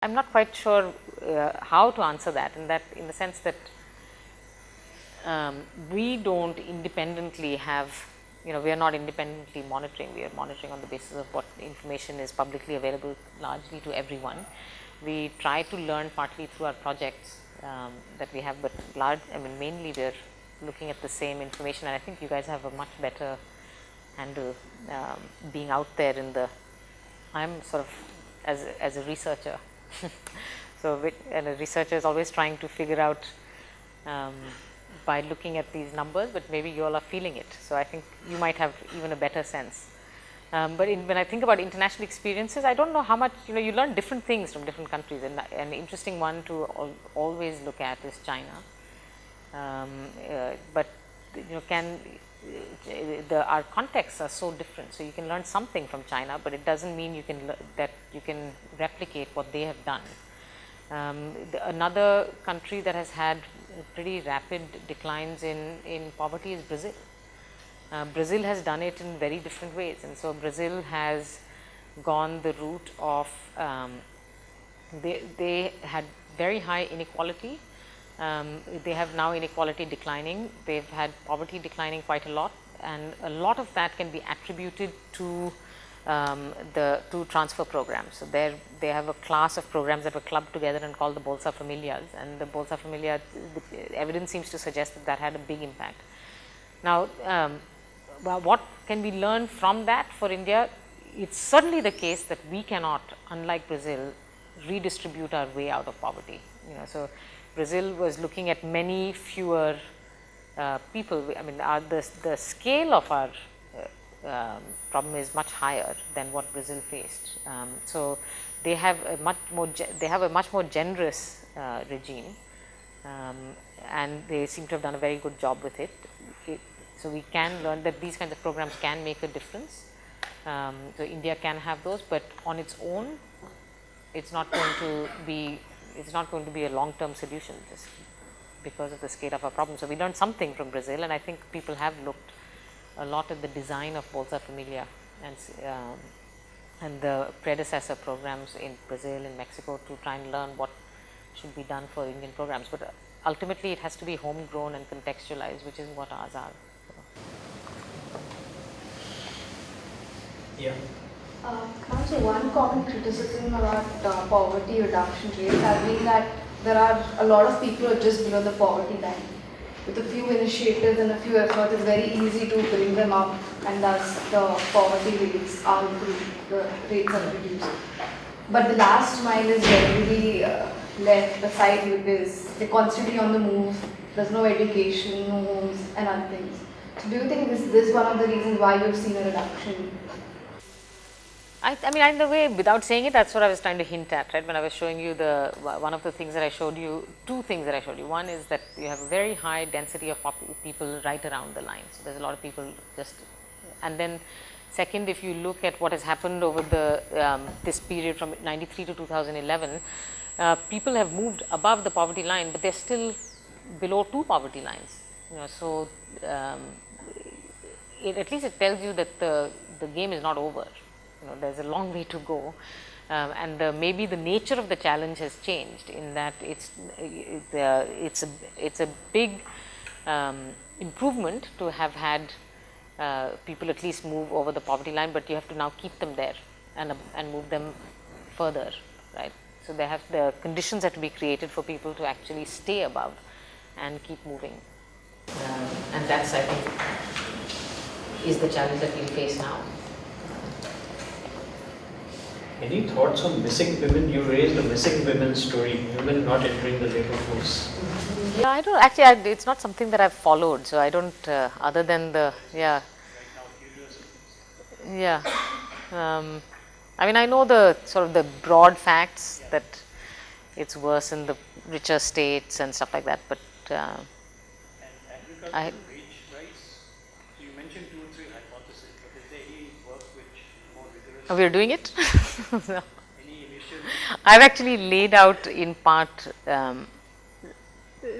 I'm not quite sure how to answer that, in the sense that we don't independently have, we are not independently monitoring. We are monitoring on the basis of what information is publicly available largely to everyone. We try to learn partly through our projects that we have, but mainly we are looking at the same information, and I think you guys have a much better handle being out there in the, I'm sort of as a researcher. So, and a researcher is always trying to figure out by looking at these numbers, but maybe you all are feeling it. So, I think you might have even a better sense. But when I think about international experiences, I don't know how much, you learn different things from different countries, and an interesting one to always look at is China. But our contexts are so different, so you can learn something from China, but it doesn't mean that you can replicate what they have done. Another country that has had pretty rapid declines in poverty is Brazil. Brazil has done it in very different ways, and so Brazil has gone the route of they had very high inequality. They have now inequality declining. They've had poverty declining quite a lot, and a lot of that can be attributed to the transfer programs. So they have a class of programs that were clubbed together and called the Bolsa Familias, and the Bolsa Familia, the evidence seems to suggest that had a big impact. Now, what can we learn from that for India? It's certainly the case that we cannot, unlike Brazil, redistribute our way out of poverty. So Brazil was looking at many fewer people. I mean, the scale of our problem is much higher than what Brazil faced. So they have a much more generous regime, and they seem to have done a very good job with it. So we can learn that these kinds of programs can make a difference. So India can have those, but on its own, it's not going to be a long-term solution, just because of the scale of our problem. So we learned something from Brazil, and I think people have looked a lot at the design of Bolsa Familia and the predecessor programs in Brazil and Mexico to try and learn what should be done for Indian programs. But ultimately, it has to be homegrown and contextualized, which is what ours are. Yeah. So one common criticism about poverty reduction rates has been that there are a lot of people who are just below the poverty line. With a few initiatives and a few efforts, it's very easy to bring them up, and thus the poverty rates are improved, the rates are reduced. But the last mile is generally left aside because they're constantly on the move, there's no education, no homes, and other things. So do you think this is one of the reasons why you've seen a reduction? I mean, in the way, without saying it, that's what I was trying to hint at, right? When I was showing you one of the things that I showed you, two things that I showed you. One is that you have a very high density of people right around the line. So there's a lot of people and then second, if you look at what has happened over this period from 93 to 2011, people have moved above the poverty line, but they're still below two poverty lines. So at least it tells you that the game is not over. There's a long way to go, and maybe the nature of the challenge has changed in that it's a big improvement to have had people at least move over the poverty line, but you have to now keep them there and move them further, right? So the conditions have to be created for people to actually stay above and keep moving, and that's, I think, is the challenge that we face now. Any thoughts on missing women? You raised a missing women story, women not entering the labor force. Yeah, I don't actually. It's not something that I've followed, so I don't. Other than yeah. I mean, I know the sort of the broad facts that it's worse in the richer states and stuff like that, but wage rise. You mentioned 2 and 3 hypotheses, but is there any work which more rigorous? we are doing it. No. Any initial? I've actually laid out in part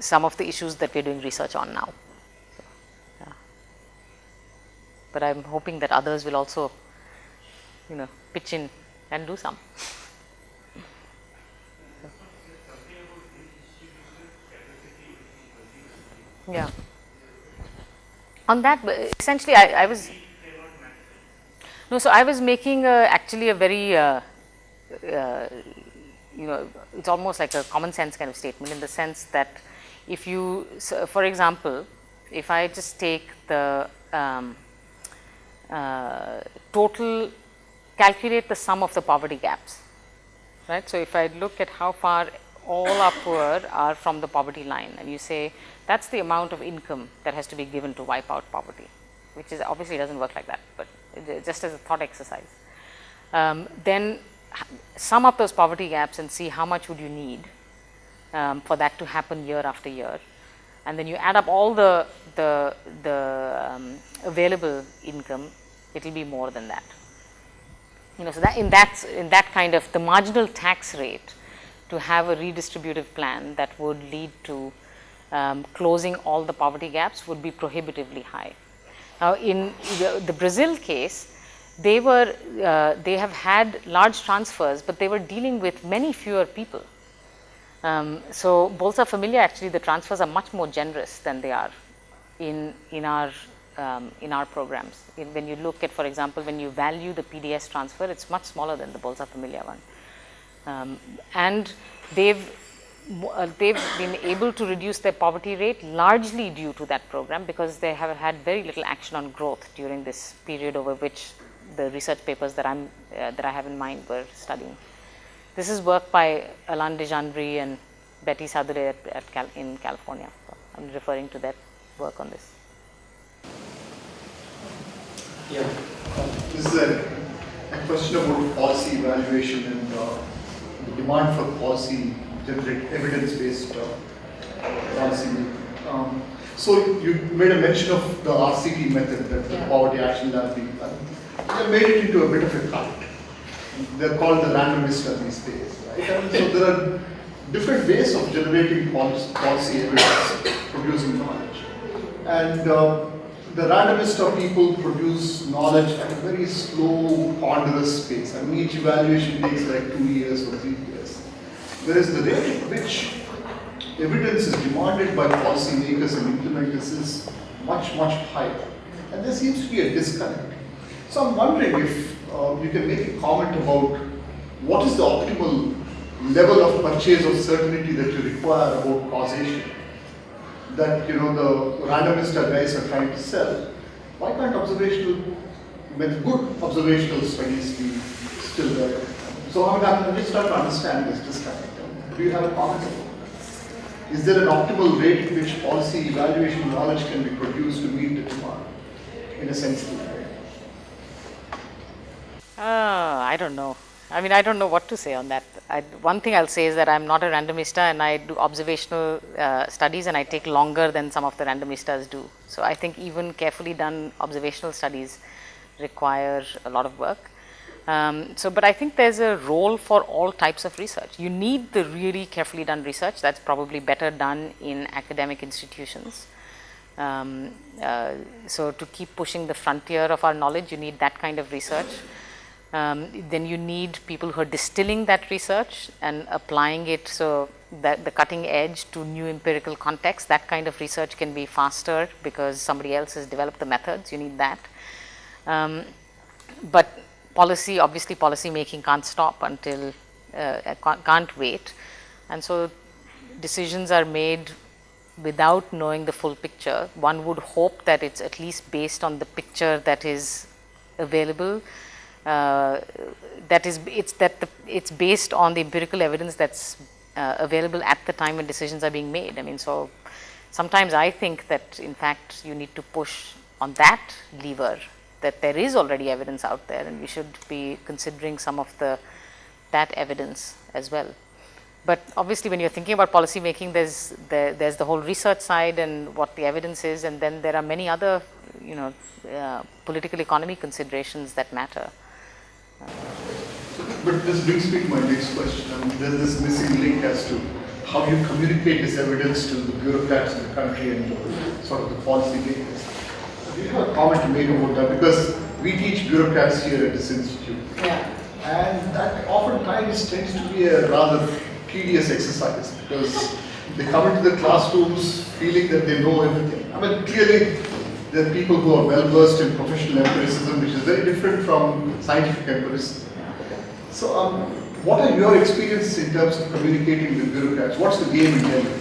some of the issues that we're doing research on now. So, yeah. But I'm hoping that others will also, pitch in and do some. Yeah. On that, essentially, I was no. So I was making actually a very it's almost like a common sense kind of statement, in the sense that if you, so for example, if I just take the total, calculate the sum of the poverty gaps, right. So if I look at how far all are poor are from the poverty line, and you say that's the amount of income that has to be given to wipe out poverty, which is obviously doesn't work like that, but just as a thought exercise. Then sum up those poverty gaps and see how much would you need for that to happen year after year, and then you add up all the available income, it will be more than that. So that in that kind of, the marginal tax rate to have a redistributive plan that would lead to closing all the poverty gaps would be prohibitively high. Now, in the Brazil case, they have had large transfers, but they were dealing with many fewer people. So Bolsa Familia, actually the transfers are much more generous than they are in our programs. When you look at, for example, when you value the PDS transfer, it's much smaller than the Bolsa Familia one. And they've been able to reduce their poverty rate largely due to that program, because they have had very little action on growth during this period over which the research papers that I have in mind were studying. This is work by Alain Degendry and Betty Sadure in California. So I'm referring to that work on this. Yeah. This is a question about policy evaluation and the demand for policy, generate evidence-based policy. So you made a mention of the RCT method, that the poverty action lab. They made it into a bit of a cult. They're called the randomista these days, right? And so there are different ways of generating policy evidence, producing knowledge. And the randomista people produce knowledge at a very slow, ponderous pace. I mean, each evaluation takes like 2 years or 3 years. Whereas the rate at which evidence is demanded by policymakers and implementers is much, much higher. And there seems to be a disconnect. So I'm wondering if you can make a comment about what is the optimal level of purchase of certainty that you require about causation that the randomista guys are trying to sell. Why can't good observational studies be still there? So I'm just trying to understand this disconnect. Do you have a comment about that? Is there an optimal rate at which policy evaluation knowledge can be produced to meet the demand in a sensible way? I don't know. I mean, I don't know what to say on that. One thing I'll say is that I'm not a randomista, and I do observational studies, and I take longer than some of the randomistas do. So I think even carefully done observational studies require a lot of work. But I think there's a role for all types of research. You need the really carefully done research that's probably better done in academic institutions. So to keep pushing the frontier of our knowledge, you need that kind of research. Then you need people who are distilling that research and applying it, so that the cutting edge to new empirical contexts. That kind of research can be faster because somebody else has developed the methods. You need that. But obviously policy making can't stop until, can't wait. And so decisions are made without knowing the full picture. One would hope that it's at least based on the picture that is available. It's based on the empirical evidence that's available at the time when decisions are being made. I mean, so sometimes I think that in fact you need to push on that lever, that there is already evidence out there, and we should be considering some of that evidence as well. But obviously, when you're thinking about policy making, there's the whole research side and what the evidence is, and then there are many other political economy considerations that matter. But this brings me to my next question. There's this missing link as to how you communicate this evidence to the bureaucrats in the country and sort of the policy makers. Do you have a comment to make about that? Because we teach bureaucrats here at this institute. Yeah. And that oftentimes tends to be a rather tedious exercise, because They come into the classrooms feeling that they know everything. I mean, clearly, there are people who are well versed in professional empiricism, which is very different from scientific empiricism. So, what are your experiences in terms of communicating with bureaucrats? What's the game in Delhi?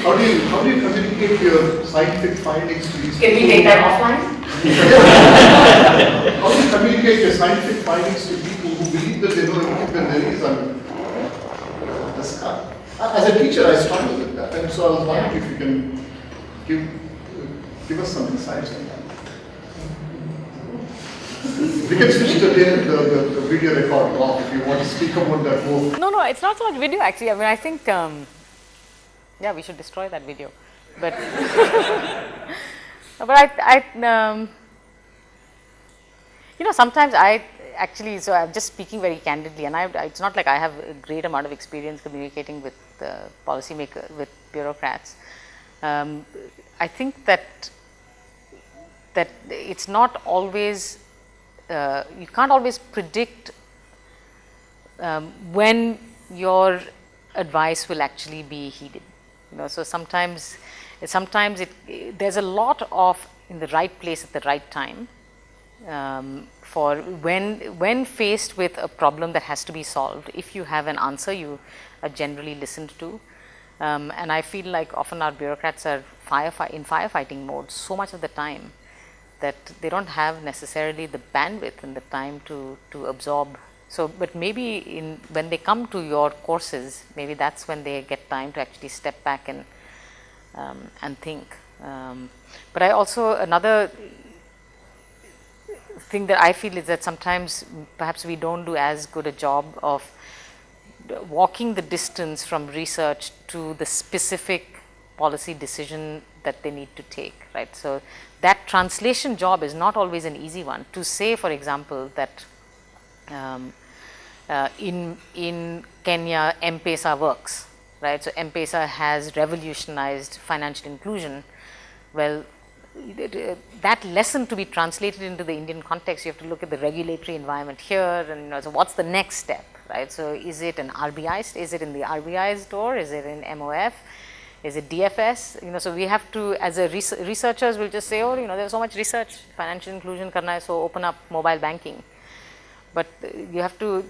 How do you communicate your scientific findings to these people? Can we take that offline? How do you communicate your scientific findings to people who believe that they know everything that there is? As a teacher, I struggle with that, and so I was wondering if you can give us some insights on that. We can switch the video recording off if you want to speak about that more. No, it's not so much video actually. I mean, I think, yeah, we should destroy that video. But, you know, sometimes I actually, so I'm just speaking very candidly, and it's not like I have a great amount of experience communicating with policymakers, with bureaucrats. I think that it's not always, you can't always predict when your advice will actually be heeded. You know, so sometimes there's a lot of in the right place at the right time for when faced with a problem that has to be solved. If you have an answer, you are generally listened to. And I feel like often our bureaucrats are in firefighting mode so much of the time that they don't have necessarily the bandwidth and the time to absorb. So, but maybe when they come to your courses, maybe that's when they get time to actually step back and think. But I also, another thing that I feel is that sometimes perhaps we don't do as good a job of walking the distance from research to the specific policy decision that they need to take, right? So that translation job is not always an easy one. To say, for example, that in Kenya, M-Pesa works, right? So M-Pesa has revolutionized financial inclusion. Well, that lesson to be translated into the Indian context, you have to look at the regulatory environment here, and so what's the next step, right? So is it an RBI? Is it in the RBI's door? Is it in MOF? Is it DFS? So we have to, as a researchers, will just say, oh, there's so much research, financial inclusion karna hai, so open up mobile banking. But you have to,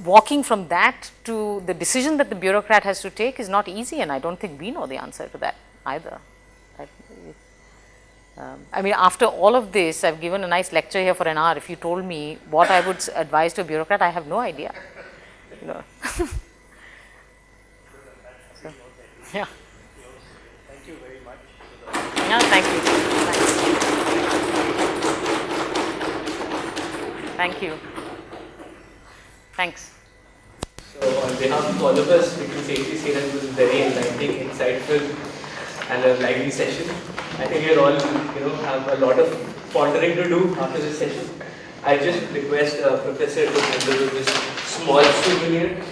walking from that to the decision that the bureaucrat has to take is not easy, and I don't think we know the answer to that either. Right? I mean, after all of this, I've given a nice lecture here for an hour. If you told me what I would advise to a bureaucrat, I have no idea. So, yeah. Thank you very much. Yeah, thank you. Thank you. Thanks. So on behalf of all of us, we can safely say that it was a very enlightening, insightful, and a lively session. I think you're all, have a lot of pondering to do after this session. I just request Professor to handle this small souvenir.